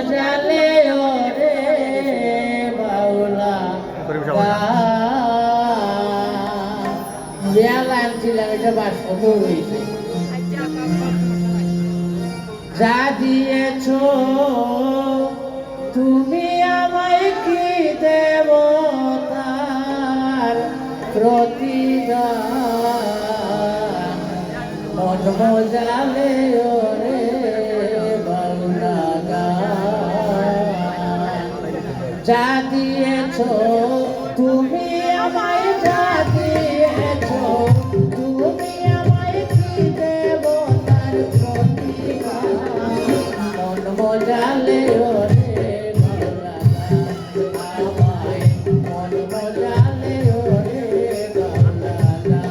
মজালে ওরে বাউলা বেলা আনছিলাম, এটা বাস্তব হয়েছে। যা দিয়েছ তুমি আমায় কি দেব তার প্রতিদান? মন মজালে ওরে বাউলা গান। যা দিয়েছ তুমি আমায়, যা দিয়েছ তুমি আমায় কি দেব তার প্রতিদান? মন মজালে ওরে বাউলা গান, আমায় মন মজালে ওরে বাউলা গান।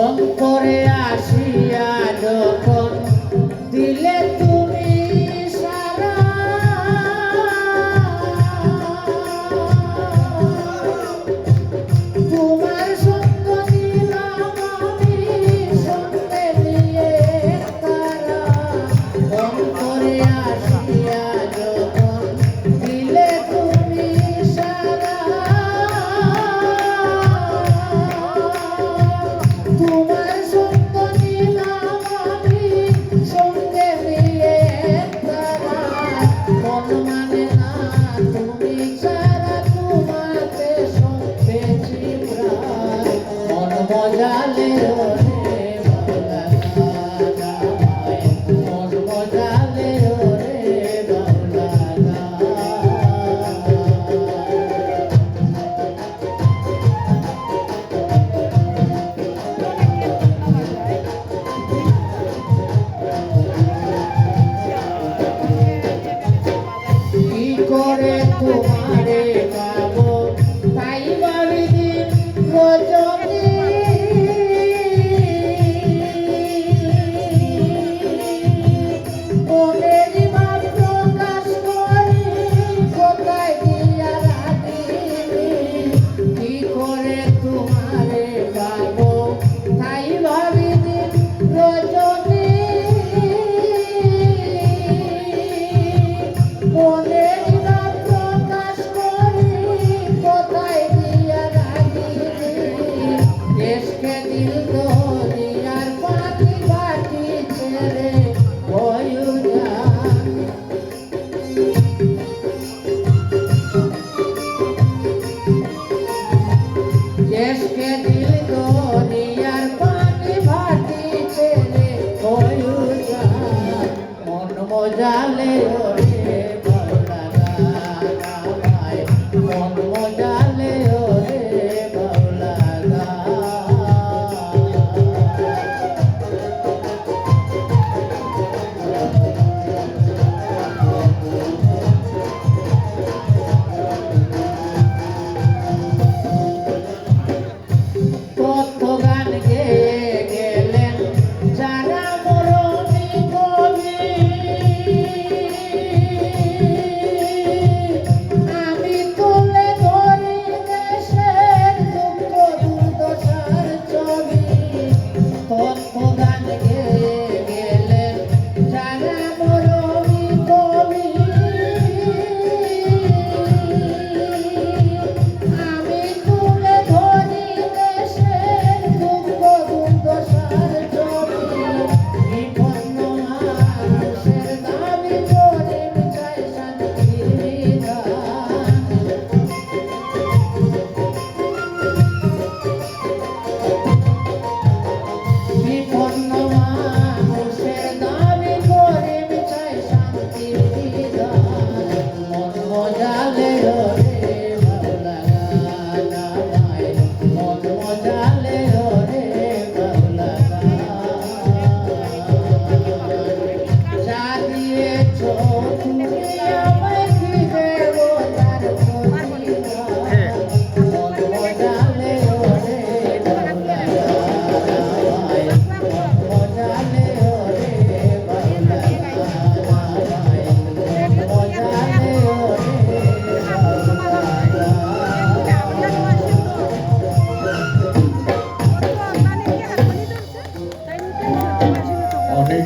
অন্তরে আসিয়া যখন দিলে তুমি সারা, তোমার সঙ্গ নিলাম আমি সঙ্গে নিয়ে তারা। অন্তরে আসিয়া যখন দিলে তুমি সারা, তোমার সঙ্গ নিলাম আমি সঙ্গে নিয়ে তারা। মন মানে না তুমি ছাড়া, তোমাকে পেয়েছি প্রায়। মন মজালে ওরে বাউলা গান, মন মজালে ওরে বাউলা কি করে তোমারে পাবো তাই ভাবি দিন রজনী। মনের ভাব প্রকাশ করি কোথায় দিয়া রাখি। কি করে তোমারে পাবো তাই ভাবি দিন রজনী। মনের ভাব প্রকাশ করি কোথায় দিয়া রাখি। দেশকে দিল দুনিয়ার পানি বাটি ছেড়ে হয়ু যান। দেশকে দিল দুনিয়ার পানি বাটি ছেড়ে হয়ু যান। মন মজালে ওরে বাউলা গান, আমায় মন মজালে ওরে বাউলা গান।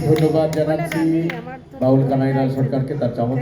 ধন্যবাদ জানাচ্ছি বাউল কানাইলাল সরকারকে তার চমৎকার